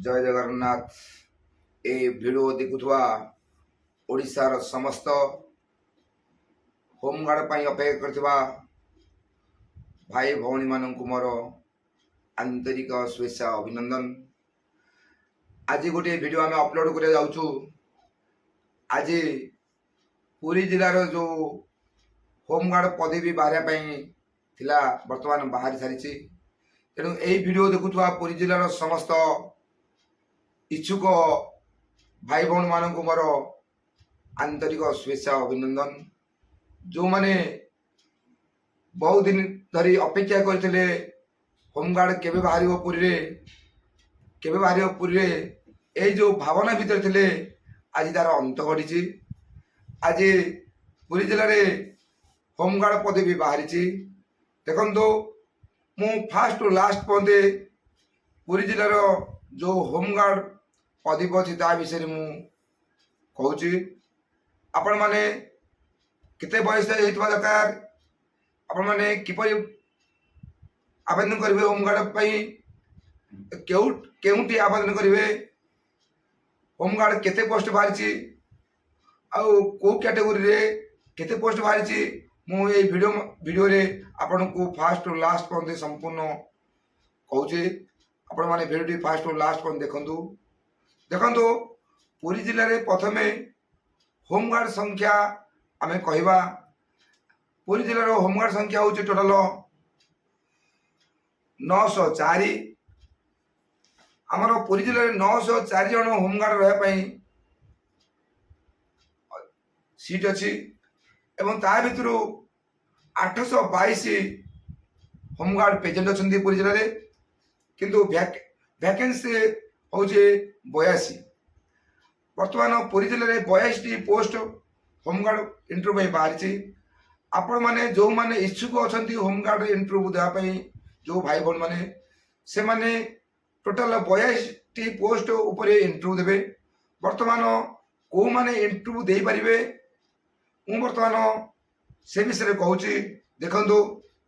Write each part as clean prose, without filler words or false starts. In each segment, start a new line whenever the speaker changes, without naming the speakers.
जय जगन्नाथ। ए भिडियो देखुवा ओडिशार समस्त होमगार्ड पर अपेक्षा करथिबा भाई भौणी मानक मोर आंतरिक शुभेच्छा अभिनंदन। आज गोटे वीडियो आम अपलोड कर जाऊँ। आज पुरी जिलार जो होमगार्ड पदवी बाहर थिला वर्तमान बाहर सारी। तेणु यही वीडियो देखुवा पुरी जिलार समस्त इच्छुक भाई भौणी मानक मोर आंतरिक शुभेच्छा अभिनंदन। जो माने बहुत दिन धरी अपेक्षा करते होमगार्ड केबे बाहर पुरी रे केबे बाहर पुरी रे ए जो भावना भीतर थिले आज तार अंत घटी। आज पुरी जिले में होमगार्ड पदवी बाहरी। देखो मु फास्ट टू लास्ट पदे पुरी जिलार जो होमगार्ड पदवी अच्छी ता विषय मु कहूँ। आपण माने केते बयस होइतबा दरकार, आपण माने किपरि आवेदन करिवे होमगार्ड पई, केउटी आवेदन करिवे, होमगार्ड केते पोस्ट बाहरी आउ को कैटेगरी रे केते पोस्ट बाहरी मु ए वीडियो रे आपण को फास्ट टू लास्ट पदे संपूर्ण कहूँ। आपण माने वीडियो फास्ट टू लास्ट पदे देखंतु पुरी जिले में प्रथमे होमगार्ड संख्या आमे कहवा। पुरी जिलार होमगार्ड संख्या हूँ टोटाल 904। आमर पुरी जिले में 904 जन होमगार्ड रही सीट अच्छी एवं ता भितर 822 होमगार्ड प्रेजेंट अच्छा पुरी जिले में, किंतु वैकेंसी हूँ 82। वर्तमान पुरी जिले में 82 पोस्ट होमगार्ड इंटरव्यू बाहरी। आपण माने जो माने इच्छुक अच्छा होमगार्ड इंटरव्यू देवाई जो भाई भौणी माने से माने टोटाल 82 पोस्ट उपर इंटरव्यू देवे। वर्तमान को माने इंटरव्यू दे पारिबे मु वर्तमान से विषय कहूँ। देखंतु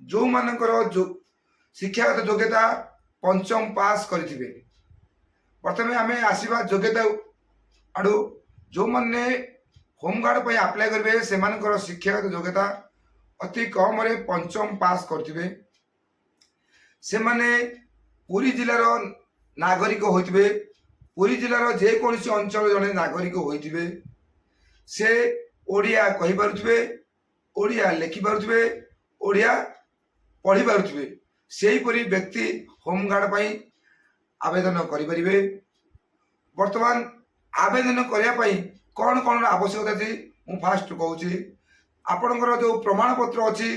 जो मानकर जो शिक्षागत योग्यता पंचम पास करिथिबे। प्रथमे आमे आसीबा योग्यता आडू जो माने होमगार्ड पे अप्लाई करेंगे से शिक्षागत योग्यता अति कम रे पंचम पास करथिबे। से माने पुरी जिलार नागरिक होइथिबे। पुरी जिलार जे कोनसी अंचल जने नागरिक होइथिबे। से ओडिया कहि पारुथिबे, ओडिया लिखि पारुथिबे, ओडिया पढ़ी पारुथिबे। सेही परि व्यक्ति होमगार्ड पे आवेदन करि परिबे। वर्तमान आवेदन करिया पई कौन कौन आवश्यकता अच्छी मु फास्ट कहूँ। आपणकर जो प्रमाण पत्र अच्छी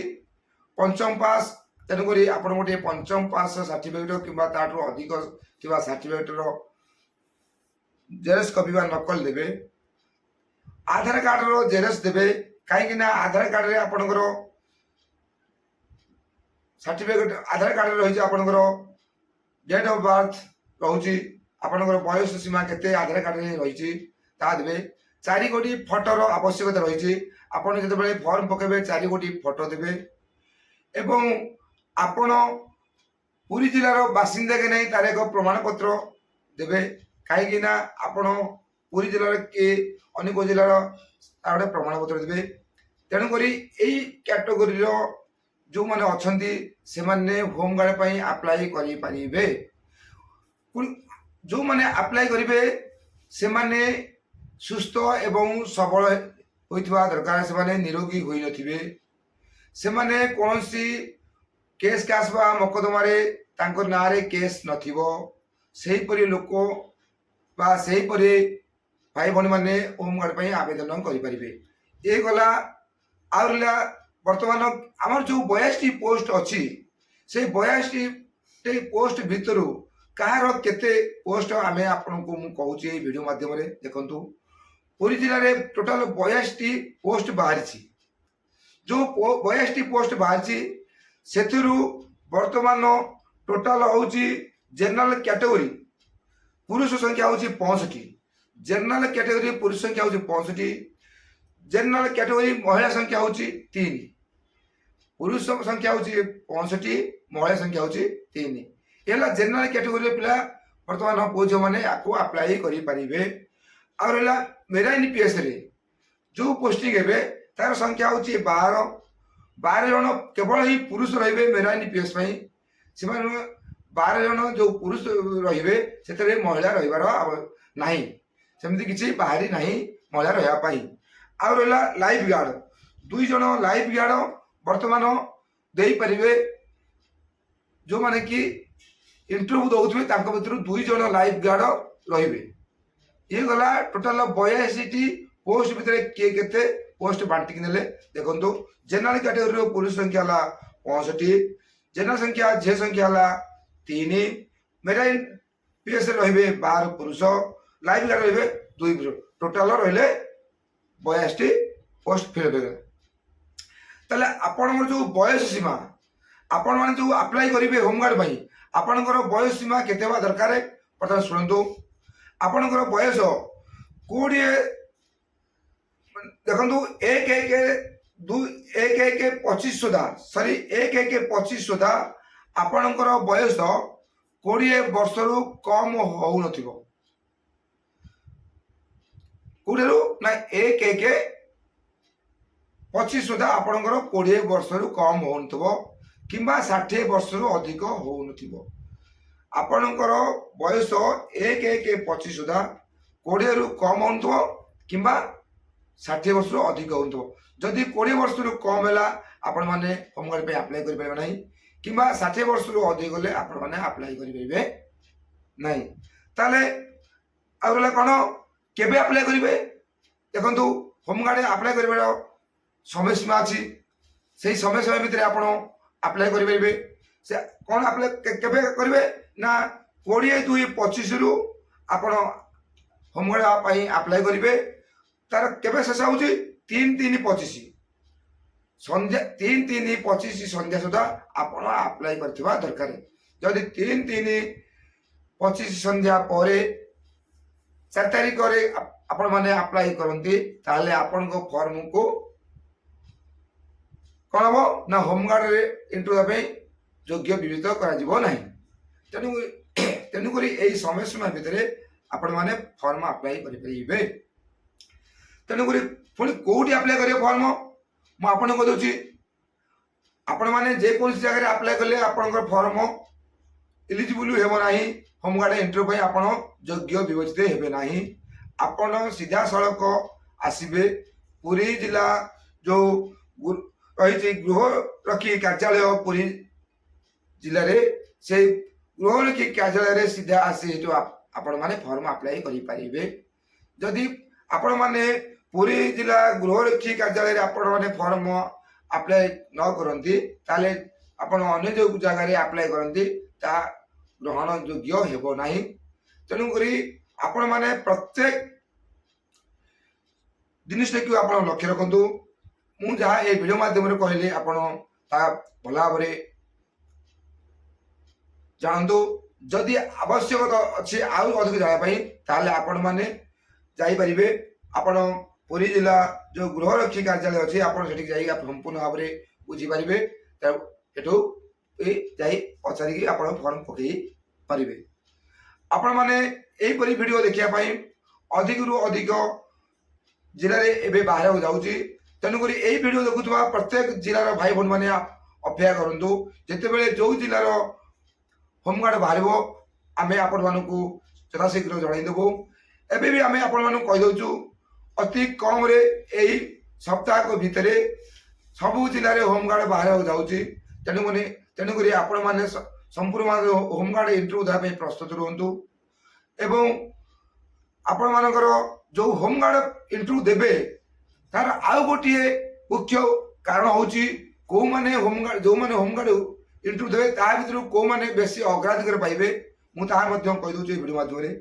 पंचम पास, तेणुक आप गोटे पंचम पास सर्टिफिकेट कि अधिक थी सर्टिफिकेटर जेरक्स कपी नकल देवे। आधार कार्ड जेरक्स देवे कहीं आधार कार्ड रे आपणकर सर्टिफिकेट आधार कार्ड रही आपणकर डेट ऑफ बर्थ रही आपणकर बयस सीमा केते आधार कार्ड रे रही देवे। 4 गोटी फोटोर आवश्यकता रही। आपड़ जो फॉर्म पकेबे 4 गोटी फोटो देवे एवं आपण पुरी जिलार बासिंदा के नहीं तार एक प्रमाण पत्र देवे। कहीं आपण पुरी जिलार के अनेक जिलार तार गोटे प्रमाण पत्र देवे। तेणुक यही कैटेगोरी जो मैंने अच्छा से मैंने होमगार्ड पे अप्लाई करें। जो मैंने अप्लाई करेंगे से माने सुस्थ एवं सबल होइथिबा दरकार। से माने निरोगी होई नथिबे। से माने कोनोसी केस कास बा मकदमा रे तांको नारे केस नथिबो। सेही परि लोक बा सेही परि भाई भौणी माने होमगार्ड पे आवेदन करि परिबे। ए गला आउरला वर्तमान हमर जो 82 पोस्ट अछि से 82 पोस्ट भितरु कहार केते पोस्ट आमे आपन को मु कहूँ वीडियो माध्यम रे। देखंतु पुरी जिले में टोटाल 82 पोस्ट बाहरी। जो 82 पोस्ट बाहरी से वर्तमान टोटाल हूँ जनरल कैटेगरी पुरुष संख्या हूँ 65। जनरल कैटेगरी पुरुष संख्या हूँ 65। जनरल कैटेगरी महिला संख्या हूँ 3। पुरुष संख्या हूँ 65, महिला संख्या हूँ 3। ये जनरल कैटेगरी पिला बर्तमान पुओ झील मैंने आपको अप्लाई करेंगे। आ रहा मेराइन पीएस रे जो पोस्टिंग है तार संख्या हूँ 12 जन केवल ही पुरुष रे मेराइन पीएस से 12 जन जो पुरुष रे से महिला रही ना सेमती किसी बाहरी ना महिला रही। आ रहा लाइफ गार्ड 2 जन लाइफ गार्ड बर्तमान दे पारे जो माने कि इंटरव्यू दौथे भर 2 जन लाइफ गार्ड रे। ये गला टोटाल 82 पोस्ट भितर किए केते पोस्ट बांटिक नेले देखंतु। जनरल कैटेगरी पुरुष संख्या है 65, जनरल संख्या झे संख्या है 3, मेराइन पीएस रे 12 पुरुष, लाइफ गार्ड रे 2 पुरुष, टोटाल रहिले 82 पोस्ट फिल हो गए। ताले आपण जो बयस सीमा आपण माने जो अप्लाई करेंगे होमगार्ड भाई आपणकर बयस सीमा केते बा दरकार प्रथम शुणु। आपणकर बयस 20 देखो 1-1-25 सुधा सॉरी 1-1-25 सुधा आपणकर बयस 20 वर्ष रु कम हो नथिबो। कोड़े ना 1-1-25 सुधा आपणकर 20 वर्ष रु कम हो नथिबो किंबा 60 वर्ष रु अधिक हो नथिबो। आपणकर बयस 1-1-25 सुधा 20 रु कम हो किंबा 60 वर्ष रु अधिक हो। जदि 20 वर्ष रु कम है आपण मैंने होमगार्ड पे अप्लाई कर पारे नहीं किंबा 60 वर्ष रु अधिक गले आपण मैंने अप्लाई कर पारे नहीं। ताले आगला कोन केबे अप्लाई करिवे देखंतु होमगार्ड अप्लाई करिवार समय सीमा अछि से समय समय भितर आपण अप्लाई कर पारे। से कोन अप्लाई केबे करिवे ना 20-2-25 रु आपण होमगार्ड पाई अप्लाई करिवे। तार केबे शेष होउची 3-3-25 संध्या 3-3-25 संध्या सुधा आपण अप्लाई करथिबा दरकार। जदि 3-3-25 संध्या परे 4 तारिख रे आपण माने अप्लाई करंती ताले आपण को फॉर्म को कोन हो ना होमगार्ड रे इंटरव्यू पे योग्य विवेचित करा जिवो नाही। तेनु करी एई समय सीमा भितरे आपण माने फॉर्म अप्लाई करि परिबे। तेणुक पुणी कौटी अप्लाई करेंगे फॉर्म मु आपन को दूची आपण माने जेको जगह अप्लाई कले आपनकर फॉर्म एलिजिबल हेबो नाही होमगार्ड इंटरव्यू पे आपण योग्य विवेचित हेबे नाही। आपण सीधा सड़क आसीबे पुरी जिला जो रही गृहरक्षी कार्यालय पुरी जिले रे से गृहरक्षी कार्यालय रे सीधा आसी जो आपण माने फॉर्म अप्लाई करि परिबे। जदि आपण माने पुरी जिला गृहरक्षी कार्यालय रे आपण माने फॉर्म अप्लाई न करंती ताले आपण अन्य जो जगह रे अप्लाई करंती ता ग्रहण योग्य हेबो नाही। तेणु करी आपण माने प्रत्येक जिनिस को आपण लक्ष्य रखंतु। मु जहाँ ए वीडियो माध्यम रे कहले आपण ता भला भाबरे जानतु। जदि आवश्यकता अछि आउ अधिक जाय पई ताले आपण माने जाई परिबे। आपण पुरी जिला जो गृहरक्षी कार्यालय अच्छे आपण सेठी जाई संपूर्ण भाव में बुझी पारे एठू जाई पचारिकी आपण फॉर्म पकई पारे। आपण माने एहीपरि वीडियो देखिया पाई अधिक रु अधिक जिले रे एबे बाहर हो जाउची। तेणुक यही वीडियो देखुवा प्रत्येक जिलार भाई भौणी मैंने अपेक्षा करूँ जितेबले जो जिलार होमगार्ड बाहर आम आपण मानक यथाशीघ्र जनईदेबू। एबे भी आम आपण मानक कहीदु अति कम रे यही सप्ताह भितर सबू जिले होमगार्ड बाहर हो जाउची। तेणुक आपण मैंने संपूर्ण होमगार्ड इंटरव्यू देवाई प्रस्तुत रुहतु एवं आपण मानकर जो होमगार्ड इंटरव्यू देबे तार आउ गोटे मुख्य कारण हूँ कौ मैंने होमगार्ड जो मैंने होमगार्ड इंटरव्यू देवे ता भर कौ मैंने बेसी अग्राधिकार पाइबे मुझे कहीदे भिडियो माध्यम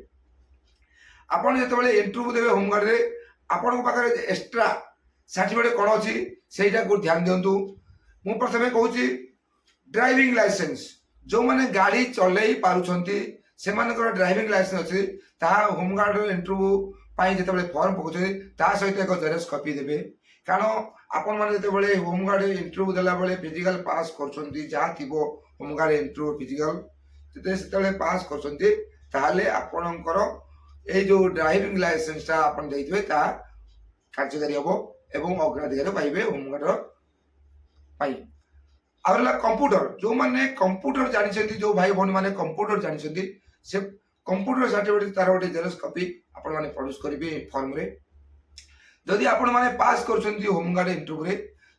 आपड़ जो इंटरव्यू देवे होमगार्ड रे आपण पाखे एक्सट्रा सर्टिफिकेट कौन अच्छी सेटा को ध्यान दिंतु। मु प्रथम कहूँ ड्राइविंग लाइसेंस जो मैंने गाड़ी चलई पारुछंती से ड्राइविंग लाइसेंस अच्छी होमगार्ड इंटरव्यू जिते फॉर्म पकाउछे ता सहित एक जेरक्स कॉपी देबे। कारण आपण माने जिते होमगार्ड इंटरव्यू देला बेले फिजिकल पास करछंती जहाँ थिबो होमगार्ड इंटरव्यू फिजिकल जिते पास करछंती ताहले आपणकर ए जो ड्राइविंग लाइसेंसटा आपण देइथिबे ता कार्यकारी हबो एवं अग्राधिकार पाइबे होमगार्ड पाई। आउरला कंप्यूटर जो माने कंप्यूटर जानिछंती जो भाई भौणी माने कंप्यूटर जानिछंती से कंप्यूटर सर्टिफिकेट तार गोटे जेरक्स कॉपी आपण माने प्रोड्यूस करिवे फॉर्म रे। जदि आपण माने पास करछंती होमगार्ड इंटरव्यू रे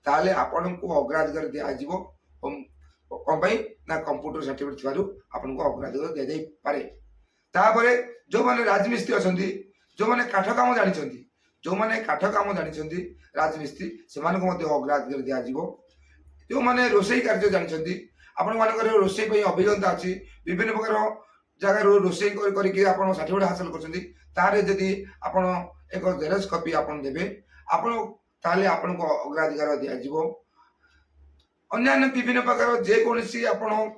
ताहले आपण को अग्राधिकार दिया जिवो कौन पाई ना कंप्यूटर सर्टिफिकेट थिबारु आपण को अग्राधिकार दे जाई पारे। तापरे जो माने राजमिस्त्री अछंती जो माने काठ काम जानिछंती जो माने काठ काम जानिछंती राजमिस्त्री सेमान को मध्ये अग्राधिकार दिया जिवो। जो माने रोसई कार्य जानिछंती आपण मानकर रोसई पई अभिज्ञता अछि विभिन्न प्रकार जगह रोसई करके आपण सर्टिफिकेट हासिल करछंती तारे जदि आपण एक जेरक्स कॉपी आपण देबे आपण ताले आपण को अग्राधिकार दिया जिवो। अन्य विभिन्न प्रकार जे कोनसी आपण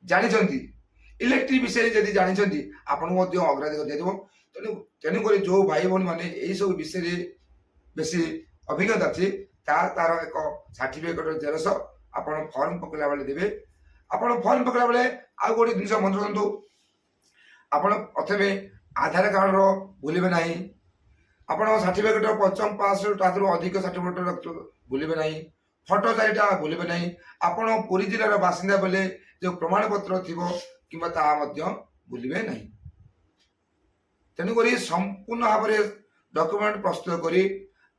जानिछंती इलेक्ट्रिक विषय जदि जानिछंती आपण मध्ये अग्राधिकार दिया जिवो। तेणु करी जो भाई भौणी माने एई सब विषय रे बेसी अभिज्ञता अछि तार एक सर्टिफिकेट जेरक्स आपण फॉर्म पकला बेले देबे। आपण फॉर्म पकला बेले आ गोटे जिनस मन रखंतु आपण प्रथमे आधार कार्ड रो भूलिबे नाही। आपण सर्टिफिकेट पंचम पास तादरो अधिक सर्टिफिकेट भूलिबे नाही। फोटो चारिटा भूलिबे नाही। आपण पुरी जिल्लार बासिंदा बेले जो प्रमाण पत्र थिबो किबा ता मध्य भूलिबे नाही। तेणु करी संपूर्ण भाव में डॉक्यूमेंट प्रस्तुत करी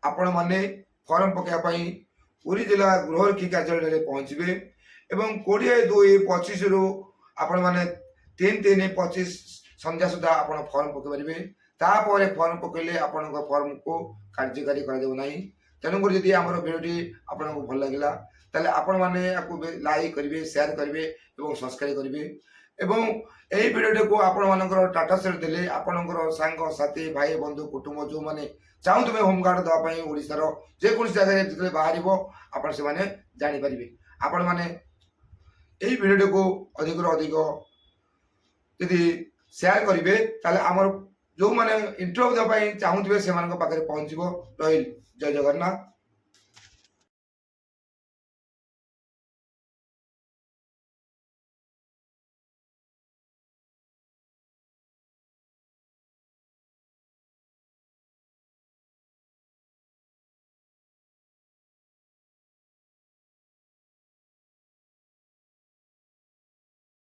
आपण माने फॉर्म पकया पई पुरी जिला गृहरक्षी कार्यालय रे पहुंचबे एवं 22/25 रु आपण माने 3/3/25 संध्या सुधा आपण फॉर्म पकई परिबे। तापर फॉर्म पकईले आपण फॉर्म को कार्यकारी करा देबो नाही। तेणु करी यदि हमर वीडियो आपण को भल लागिला ताले आपण माने आकु लाइक करिवे शेयर करिवे एवं सब्सक्राइब करिवे एवं एई वीडियो को आपण मानकर टाटा शेयर देले आपणकर सांग साथी भाई बंधु कुटुंब जो माने चाहूतबे होमगार्ड दवा पई ओडिसा रो जे कोन जगह जिते बाहरिबो आपण से माने जानि परिबे। आपण माने एई वीडियो को अधिक रो अधिक यदि शेयर करिवे ताले हमर जो माने इंटरव्यू दवा पई चाहूतबे से मानक पाखरे पहुंचबो। रहिल जय जगन्नाथ।